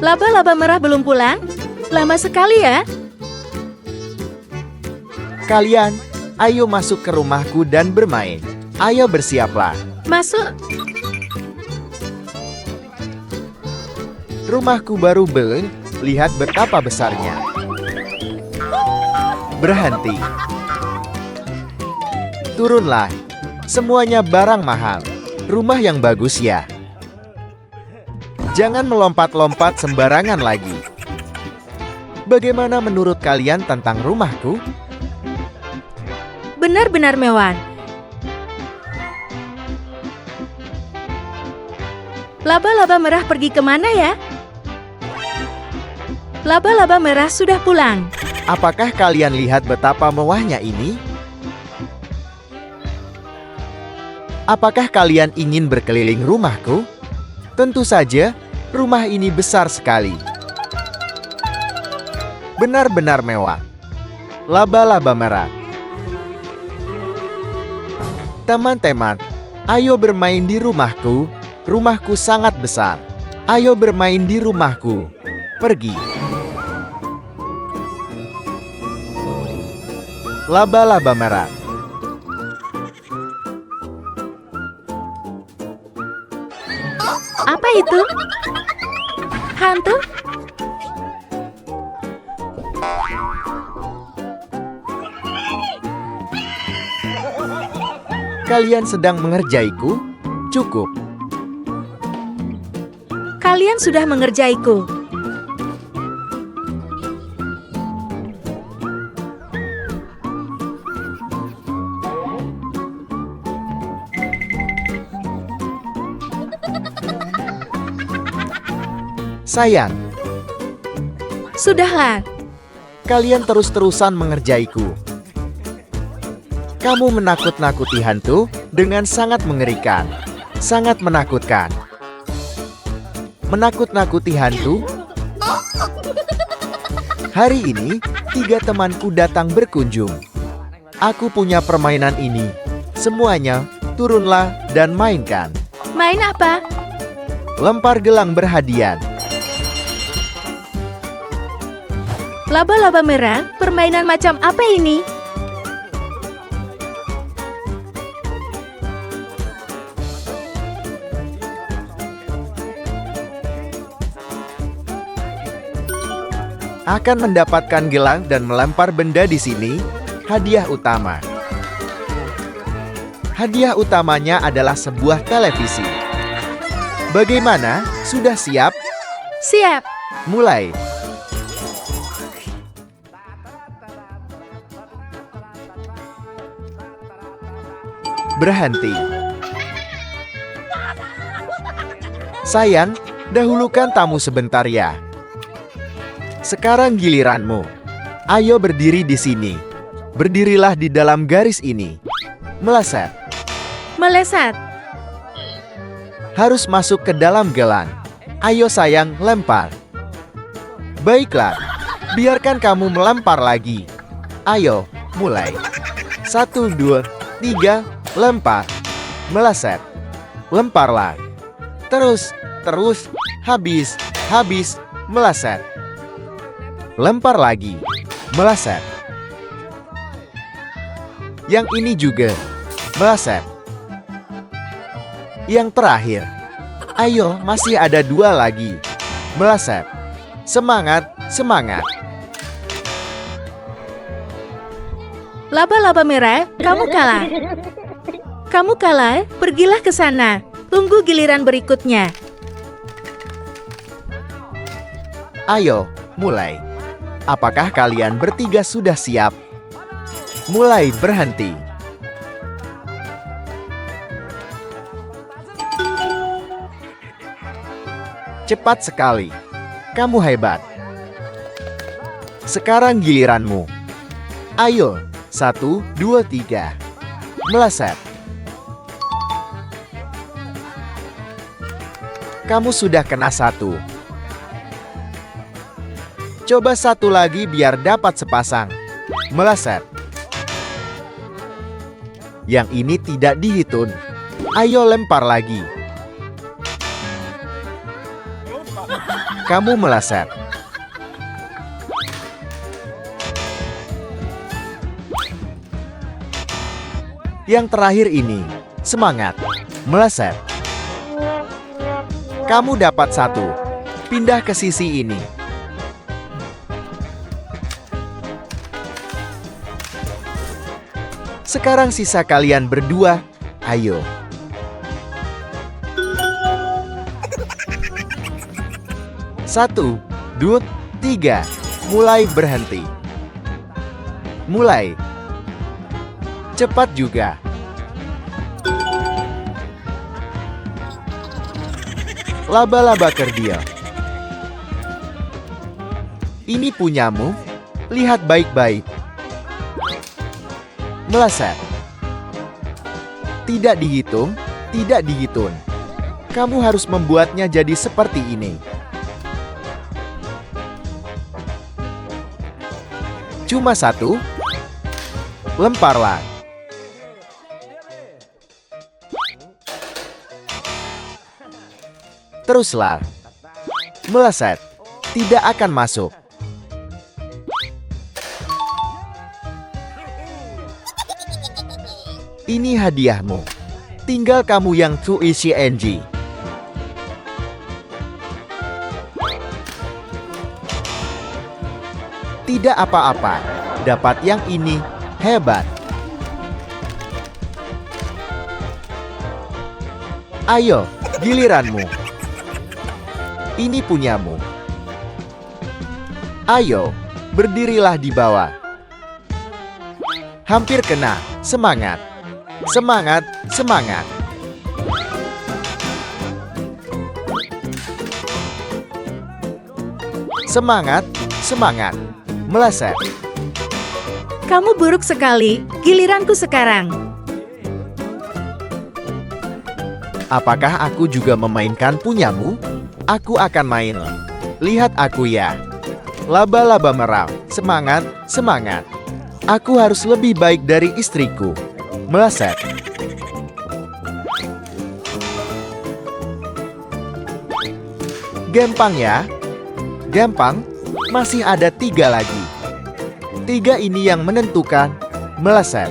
Laba-laba merah belum pulang? Lama sekali ya. Kalian, ayo masuk ke rumahku dan bermain. Ayo bersiaplah. Masuk. Rumahku baru lihat betapa besarnya. Berhenti. Turunlah. Semuanya barang mahal. Rumah yang bagus ya. Jangan melompat-lompat sembarangan lagi. Bagaimana menurut kalian tentang rumahku? Benar-benar mewah. Laba-laba merah pergi kemana ya? Laba-laba merah sudah pulang. Apakah kalian lihat betapa mewahnya ini? Apakah kalian ingin berkeliling rumahku? Tentu saja, rumah ini besar sekali. Benar-benar mewah. Laba-laba merah. Teman-teman, ayo bermain di rumahku. Rumahku sangat besar. Ayo bermain di rumahku. Pergi. Laba-laba merah. Apa itu? Hantu? Kalian sedang mengerjaiku? Cukup. Kalian sudah mengerjaiku. Sayang, Sudahlah. kalian terus-terusan mengerjaiku. Kamu menakut-nakuti hantu dengan sangat mengerikan. Sangat menakutkan. Menakut-nakuti hantu? Hari ini, 3 temanku datang berkunjung. Aku punya permainan ini. Semuanya, turunlah dan mainkan. Main apa? Lempar gelang berhadiah. Laba-laba merah, permainan macam apa ini? Akan mendapatkan gelang dan melempar benda di sini, hadiah utama. Hadiah utamanya adalah sebuah televisi. Bagaimana? Sudah siap? Siap. Mulai. Berhenti. Sayang, dahulukan tamu sebentar ya. Sekarang giliranmu. Ayo berdiri di sini. Berdirilah di dalam garis ini. Meleset. Melesat. Harus masuk ke dalam gelang. Ayo sayang, lempar. Baiklah, biarkan kamu melempar lagi. Ayo, mulai. 1, 2, 3, lempar. Meleset. Lemparlah. Terus, habis, meleset. Lempar lagi. Meleset. Yang ini juga. Meleset. Yang terakhir. Ayo, masih ada 2 lagi. Meleset. Semangat, semangat. Laba-laba merah, kamu kalah. Kamu kalah, pergilah ke sana. Tunggu giliran berikutnya. Ayo, mulai. Apakah kalian bertiga sudah siap? Mulai, berhenti. Cepat sekali. Kamu hebat. Sekarang giliranmu. Ayo, 1, 2, 3. Meleset. Kamu sudah kena 1. Coba 1 lagi biar dapat sepasang. Meleset. Yang ini tidak dihitung. Ayo lempar lagi. kamu meleset. Yang terakhir ini, semangat, meleset. Kamu dapat 1. Pindah ke sisi ini. Sekarang sisa kalian berdua, ayo. Satu, dua, tiga. Mulai berhenti. Mulai. Cepat juga. Laba-laba kerdil. Ini punyamu. Lihat baik-baik. Meleset. Tidak dihitung, tidak dihitung. Kamu harus membuatnya jadi seperti ini. Cuma 1. Lemparlah. Teruslah. Meleset. Tidak akan masuk. Ini hadiahmu. Tinggal kamu yang isi NG. Tidak apa-apa. Dapat yang ini. Hebat. Ayo, giliranmu. Ini punyamu. Ayo, berdirilah di bawah. Hampir kena. Semangat. Semangat, semangat. Semangat, semangat. Meleset. Kamu buruk sekali, giliranku sekarang. Apakah aku juga memainkan punyamu? Aku akan main. Lihat aku ya. Laba-laba merah. Semangat, semangat. Aku harus lebih baik dari istriku. Meleset. Gampang ya. Gampang. Masih ada 3 lagi. 3 ini yang menentukan. Meleset.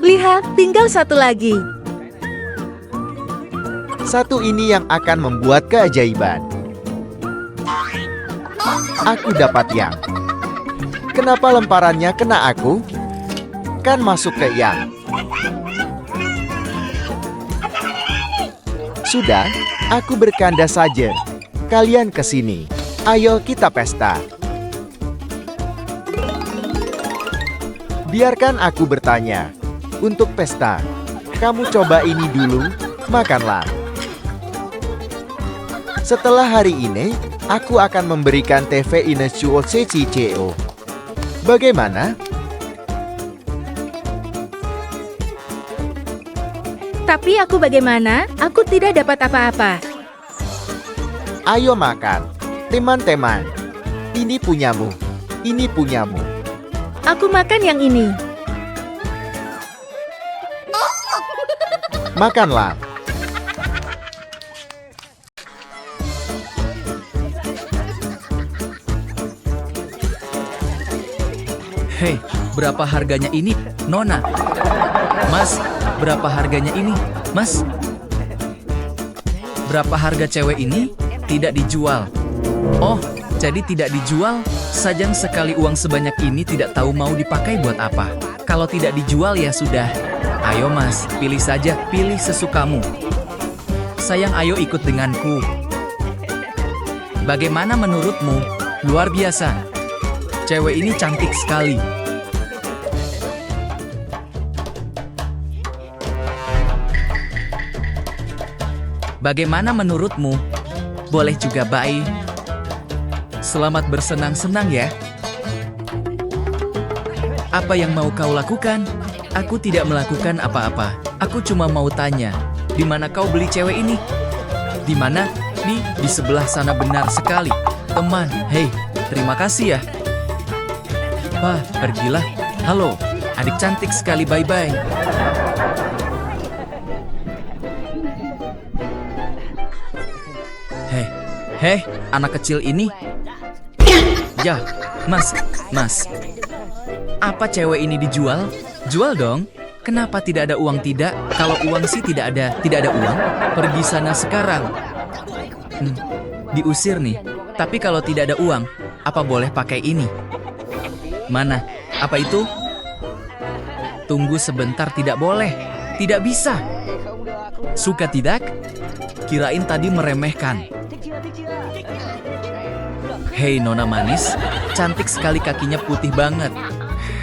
Lihat, tinggal 1 lagi. 1 ini yang akan membuat keajaiban. Aku dapat yang. Kenapa lemparannya kena aku? Kan masuk ke yang. Sudah, aku bercanda saja. Kalian ke sini. Ayo kita pesta. Biarkan aku bertanya. Untuk pesta, kamu coba ini dulu, makanlah. Setelah hari ini, aku akan memberikan TV Inesuo CCCO. Bagaimana? Tapi aku bagaimana? Aku tidak dapat apa-apa. Ayo makan, teman-teman. Ini punyamu. Ini punyamu. Aku makan yang ini. Makanlah. Hei, berapa harganya ini, Nona? Mas, berapa harganya ini, Mas? Berapa harga cewek ini? Tidak dijual. Oh, jadi tidak dijual? Sayang sekali uang sebanyak ini tidak tahu mau dipakai buat apa. Kalau tidak dijual ya sudah. Ayo mas, pilih saja, pilih sesukamu. Sayang, ayo ikut denganku. Bagaimana menurutmu? Luar biasa. Cewek ini cantik sekali. Bagaimana menurutmu? Boleh juga baik. Selamat bersenang-senang ya. Apa yang mau kau lakukan? Aku tidak melakukan apa-apa. Aku cuma mau tanya, di mana kau beli cewek ini? Di mana? Di sebelah sana, benar sekali. Teman, hei, terima kasih ya. Bah, pergilah. Halo, Adik cantik sekali, bye-bye. Hei, anak kecil ini. Ya, mas. Apa cewek ini dijual? Jual dong. Kenapa tidak ada uang tidak? Kalau uang sih tidak ada uang. Pergi sana sekarang. Diusir nih. Tapi kalau tidak ada uang, apa boleh pakai ini? Mana? Apa itu? Tunggu sebentar, tidak boleh. Tidak bisa. Suka tidak? Kirain tadi meremehkan. Hei nona manis, cantik sekali, kakinya putih banget.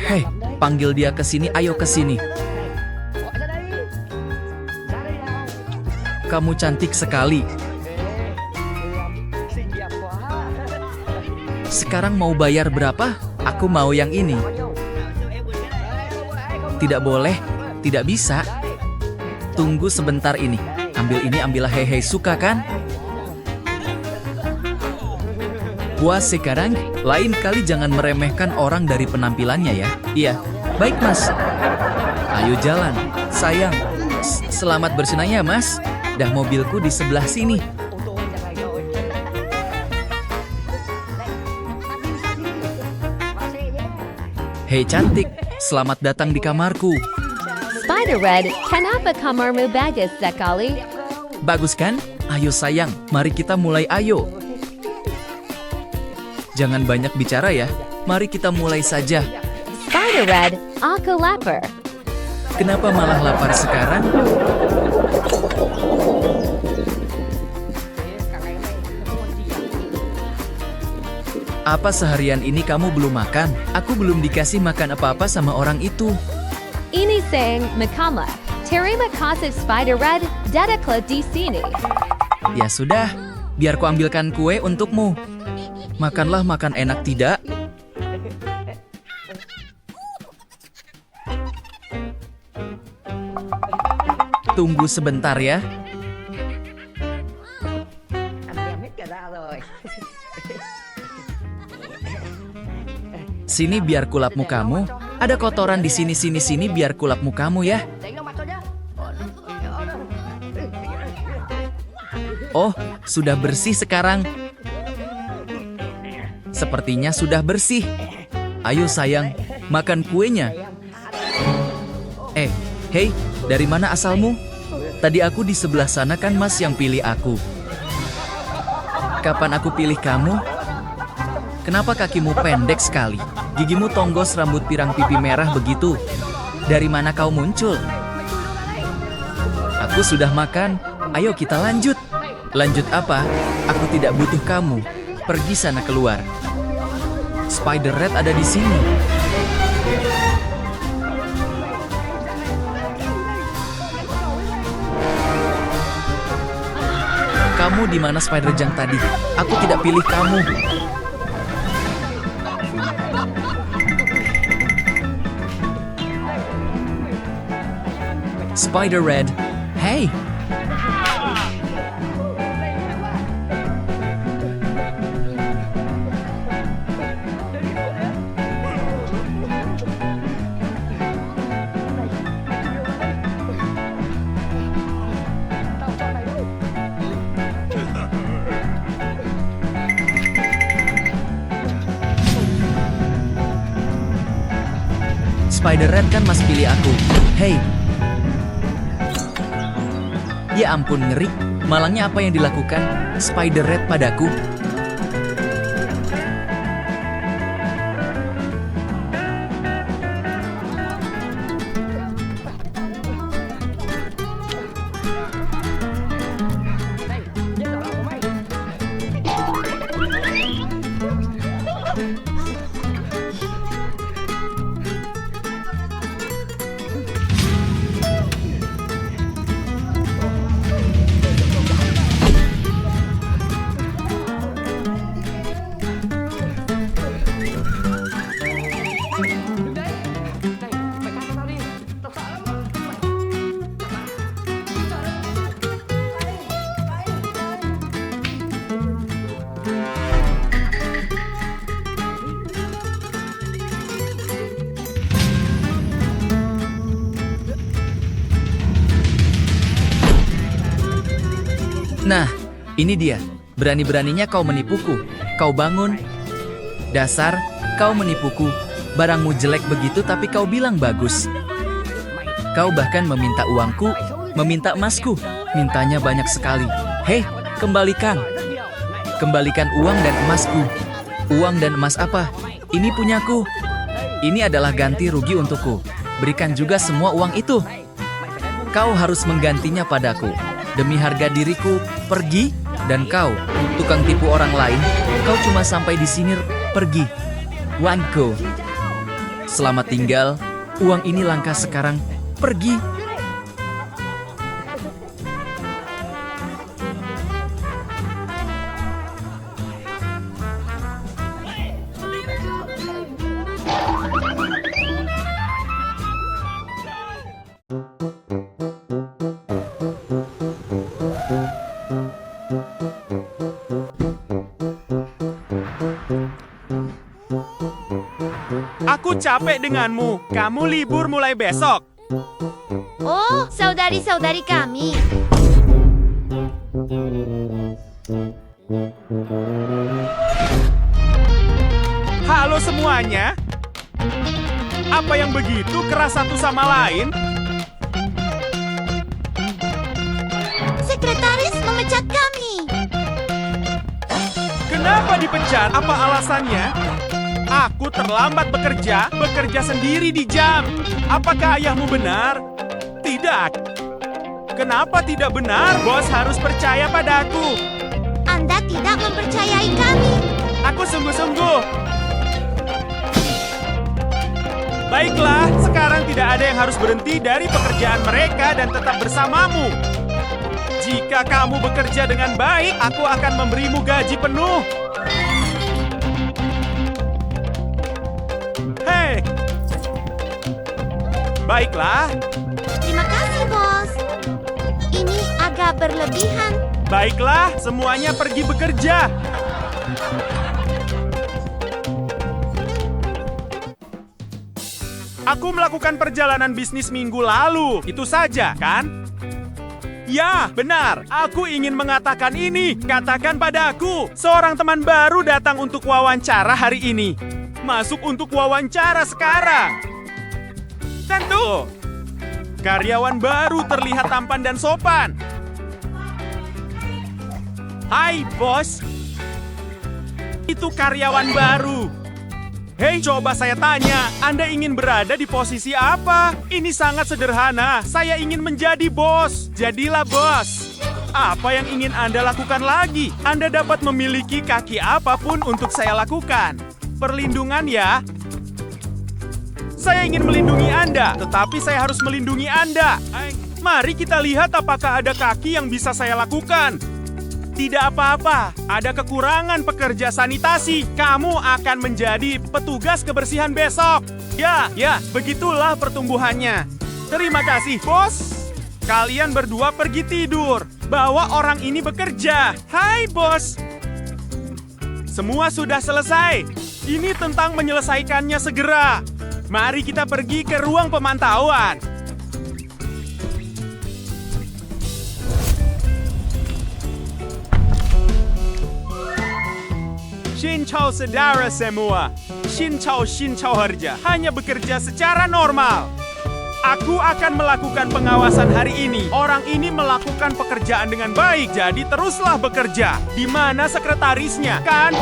Hei, panggil dia ke sini, ayo ke sini. Kamu cantik sekali. Sekarang mau bayar berapa? Aku mau yang ini. Tidak boleh, tidak bisa. Tunggu sebentar ini. Ambil ini, ambillah. Hei, suka kan? Puas sekarang? Lain kali jangan meremehkan orang dari penampilannya ya. Iya, baik mas. Ayo jalan, sayang. Selamat bersenang ya mas. Dah, mobilku di sebelah sini. Hei cantik, selamat datang di kamarku. Spider Red, kenapa kamarmu bagus sekali? Bagus kan? Ayo sayang, mari kita mulai, ayo. Jangan banyak bicara ya. Mari kita mulai saja. Spider Red, aku lapar. Kenapa malah lapar sekarang? Apa seharian ini kamu belum makan? Aku belum dikasih makan apa-apa sama orang itu. Ini sayang Makama. Terima kasih Spider Red, datanglah di sini. Ya sudah, biar ku ambilkan kue untukmu. Makanlah, makan enak tidak? Tunggu sebentar ya. Sini biar kulap mukamu. Ada kotoran di sini biar kulap mukamu ya. Oh, sudah bersih sekarang. Sepertinya sudah bersih. Ayo sayang, makan kuenya. Hei, dari mana asalmu? Tadi aku di sebelah sana kan mas yang pilih aku. Kapan aku pilih kamu? Kenapa kakimu pendek sekali? Gigimu tonggos, rambut pirang, pipi merah begitu. Dari mana kau muncul? Aku sudah makan. Ayo kita lanjut. Lanjut apa? Aku tidak butuh kamu. Pergi sana keluar. Spider Red ada di sini. Kamu di mana Spider Jang tadi? Aku tidak pilih kamu. Spider Red, hey. Spider Red kan mas pilih aku. Hey. Ya ampun, ngeri. Malangnya apa yang dilakukan Spider Red padaku? Nah, ini dia. Berani-beraninya kau menipuku. Kau bangun. Dasar, kau menipuku. Barangmu jelek begitu tapi kau bilang bagus. Kau bahkan meminta uangku, meminta emasku. Mintanya banyak sekali. Hei, kembalikan. Kembalikan uang dan emasku. Uang dan emas apa? Ini punyaku. Ini adalah ganti rugi untukku. Berikan juga semua uang itu. Kau harus menggantinya padaku. Demi harga diriku, pergi. Dan kau, tukang tipu orang lain, kau cuma sampai di sini, pergi. Wanko. Selamat tinggal, uang ini langka sekarang, pergi. Aku capek denganmu. Kamu libur mulai besok. Oh, saudari-saudari kami. Halo semuanya. Apa yang begitu keras satu sama lain? Sekretaris memecat kami. Kenapa dipecat? Apa alasannya? Aku terlambat bekerja sendiri di jam. Apakah ayahmu benar? Tidak. Kenapa tidak benar? Bos harus percaya padaku. Anda tidak mempercayai kami. Aku sungguh-sungguh. Baiklah, sekarang tidak ada yang harus berhenti dari pekerjaan mereka dan tetap bersamamu. Jika kamu bekerja dengan baik, aku akan memberimu gaji penuh. Hei! Baiklah. Terima kasih, bos. Ini agak berlebihan. Baiklah, semuanya pergi bekerja. Aku melakukan perjalanan bisnis minggu lalu. Itu saja, kan? Ya, benar. Aku ingin mengatakan ini. Katakan padaku, seorang teman baru datang untuk wawancara hari ini. Masuk untuk wawancara sekarang. Tentu. Karyawan baru terlihat tampan dan sopan. Hai, bos. Itu karyawan baru. Hei, coba saya tanya, Anda ingin berada di posisi apa? Ini sangat sederhana. Saya ingin menjadi bos. Jadilah bos. Apa yang ingin Anda lakukan lagi? Anda dapat memiliki kaki apapun untuk saya lakukan. Perlindungan ya. Saya ingin melindungi Anda, tetapi saya harus melindungi Anda. Mari kita lihat apakah ada kaki yang bisa saya lakukan. Tidak apa-apa, ada kekurangan pekerja sanitasi. Kamu akan menjadi petugas kebersihan besok. Ya, begitulah pertumbuhannya. Terima kasih, bos. Kalian berdua pergi tidur. Bawa orang ini bekerja. Hai, bos. Semua sudah selesai. Ini tentang menyelesaikannya segera. Mari kita pergi ke ruang pemantauan. Shinchao saudara semua. Shinchao harja. Hanya bekerja secara normal. Aku akan melakukan pengawasan hari ini. Orang ini melakukan pekerjaan dengan baik, jadi teruslah bekerja. Di mana sekretarisnya, kan?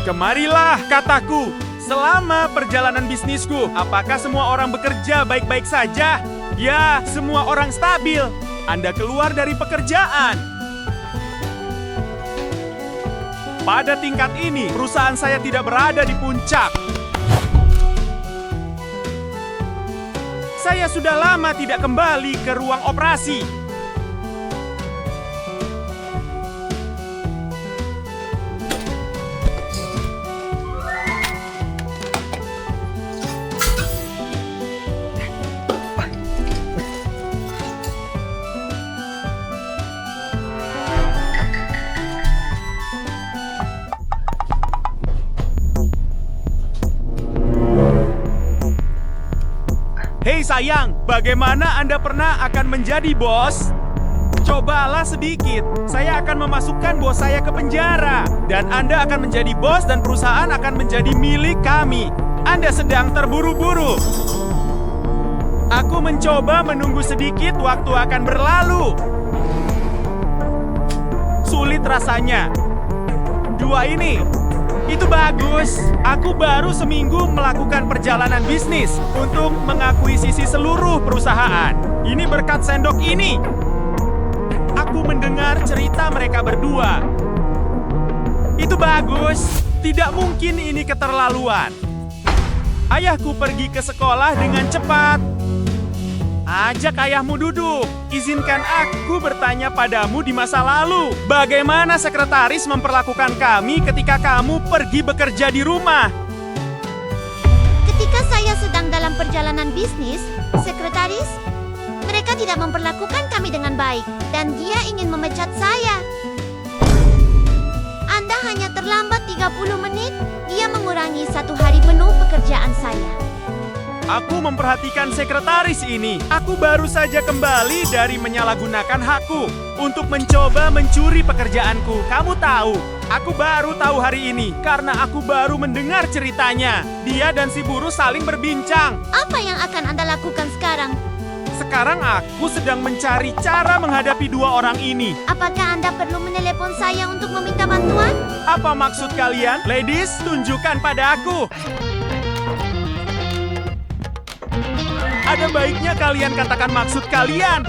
Kemarilah, kataku. Selama perjalanan bisnisku, apakah semua orang bekerja baik-baik saja? Ya, semua orang stabil. Anda keluar dari pekerjaan. Pada tingkat ini, perusahaan saya tidak berada di puncak. Saya sudah lama tidak kembali ke ruang operasi. Hei sayang, bagaimana Anda pernah akan menjadi bos? Cobalah sedikit. Saya akan memasukkan bos saya ke penjara. Dan Anda akan menjadi bos dan perusahaan akan menjadi milik kami. Anda sedang terburu-buru. Aku mencoba menunggu sedikit, waktu akan berlalu. Sulit rasanya. Dua ini. Itu bagus. Aku baru seminggu melakukan perjalanan bisnis untuk mengakuisisi seluruh perusahaan. Ini berkat sendok ini. Aku mendengar cerita mereka berdua. Itu bagus. Tidak mungkin ini keterlaluan. Ayahku pergi ke sekolah dengan cepat. Ajak ayahmu duduk. Izinkan aku bertanya padamu di masa lalu. Bagaimana sekretaris memperlakukan kami ketika kamu pergi bekerja di rumah? Ketika saya sedang dalam perjalanan bisnis, sekretaris, mereka tidak memperlakukan kami dengan baik dan dia ingin memecat saya. Anda hanya terlambat 30 menit, dia mengurangi 1 hari penuh pekerjaan saya. Aku memperhatikan sekretaris ini. Aku baru saja kembali dari menyalahgunakan hakku untuk mencoba mencuri pekerjaanku. Kamu tahu, aku baru tahu hari ini karena aku baru mendengar ceritanya. Dia dan si buruh saling berbincang. Apa yang akan Anda lakukan sekarang? Sekarang aku sedang mencari cara menghadapi dua orang ini. Apakah Anda perlu menelepon saya untuk meminta bantuan? Apa maksud kalian? Ladies, tunjukkan pada aku. Ada baiknya kalian katakan maksud kalian.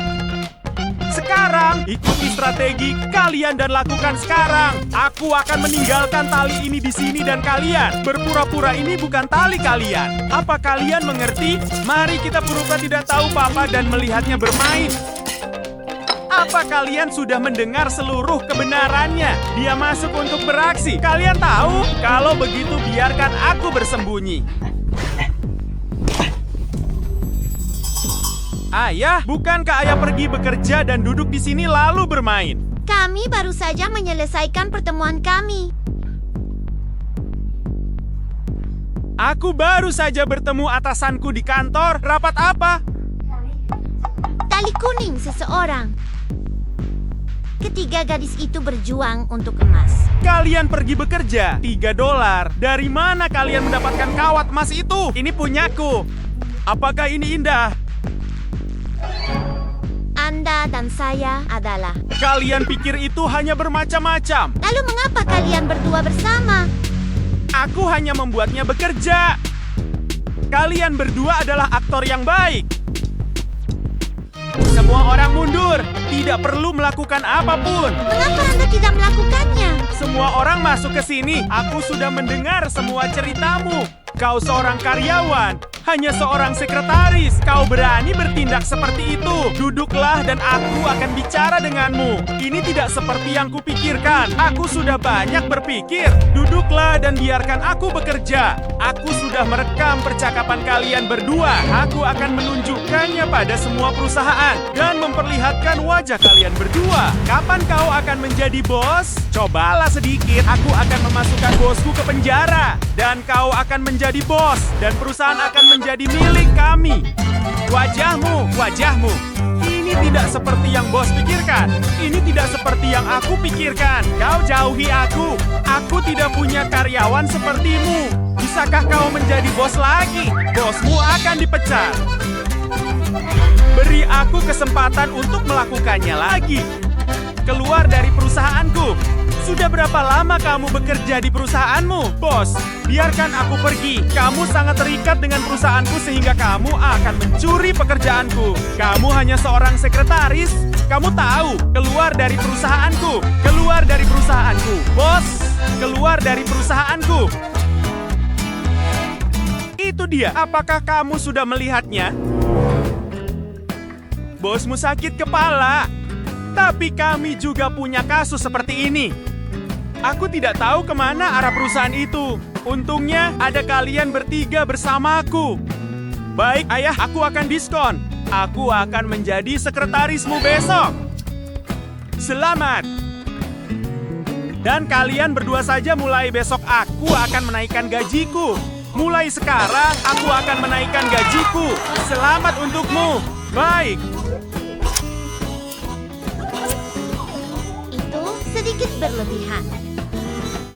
Sekarang, ikuti strategi kalian dan lakukan sekarang. Aku akan meninggalkan tali ini di sini dan kalian. Berpura-pura ini bukan tali kalian. Apa kalian mengerti? Mari kita pura-pura tidak tahu Papa dan melihatnya bermain. Apa kalian sudah mendengar seluruh kebenarannya? Dia masuk untuk beraksi. Kalian tahu? Kalau begitu biarkan aku bersembunyi. Ayah, bukankah ayah pergi bekerja dan duduk di sini lalu bermain? Kami baru saja menyelesaikan pertemuan kami. Aku baru saja bertemu atasanku di kantor. Rapat apa? Tali kuning seseorang. Ketiga gadis itu berjuang untuk emas. Kalian pergi bekerja, $3. Dari mana kalian mendapatkan kawat emas itu? Ini punyaku. Apakah ini indah? Anda dan saya adalah. Kalian pikir itu hanya bermacam-macam. Lalu mengapa kalian berdua bersama? Aku hanya membuatnya bekerja. Kalian berdua adalah aktor yang baik. Semua orang mundur. Tidak perlu melakukan apapun. Mengapa Anda tidak melakukannya? Semua orang masuk ke sini. Aku sudah mendengar semua ceritamu. Kau seorang karyawan, hanya seorang sekretaris. Kau berani bertindak seperti itu. Duduklah dan aku akan bicara denganmu. Ini tidak seperti yang kupikirkan. Aku sudah banyak berpikir. Duduklah dan biarkan aku bekerja. Aku sudah merekam percakapan kalian berdua. Aku akan menunjukkannya pada semua perusahaan dan memperlihatkan wajah kalian berdua. Kapan kau akan menjadi bos? Cobalah sedikit. Aku akan memasukkan bosku ke penjara. Dan kau akan menjadi bos. Dan perusahaan akan menjadi milik kami. Wajahmu. Ini tidak seperti yang bos pikirkan. Ini tidak seperti yang aku pikirkan. Kau jauhi aku. Aku tidak punya karyawan sepertimu. Bisakah kau menjadi bos lagi? Bosmu akan dipecat. Beri aku kesempatan untuk melakukannya lagi. Keluar dari perusahaanku. Sudah berapa lama kamu bekerja di perusahaanmu? Bos, biarkan aku pergi. Kamu sangat terikat dengan perusahaanku sehingga kamu akan mencuri pekerjaanku. Kamu hanya seorang sekretaris. Kamu tahu, keluar dari perusahaanku. Keluar dari perusahaanku. Bos, keluar dari perusahaanku. Itu dia. Apakah kamu sudah melihatnya? Bosmu sakit kepala. Tapi kami juga punya kasus seperti ini. Aku tidak tahu kemana arah perusahaan itu. Untungnya ada kalian bertiga bersamaku. Baik, ayah, aku akan diskon. Aku akan menjadi sekretarismu besok. Selamat. Dan kalian berdua saja mulai besok aku akan menaikkan gajiku. Mulai sekarang aku akan menaikkan gajiku. Selamat untukmu. Baik. sedikit berlebihan.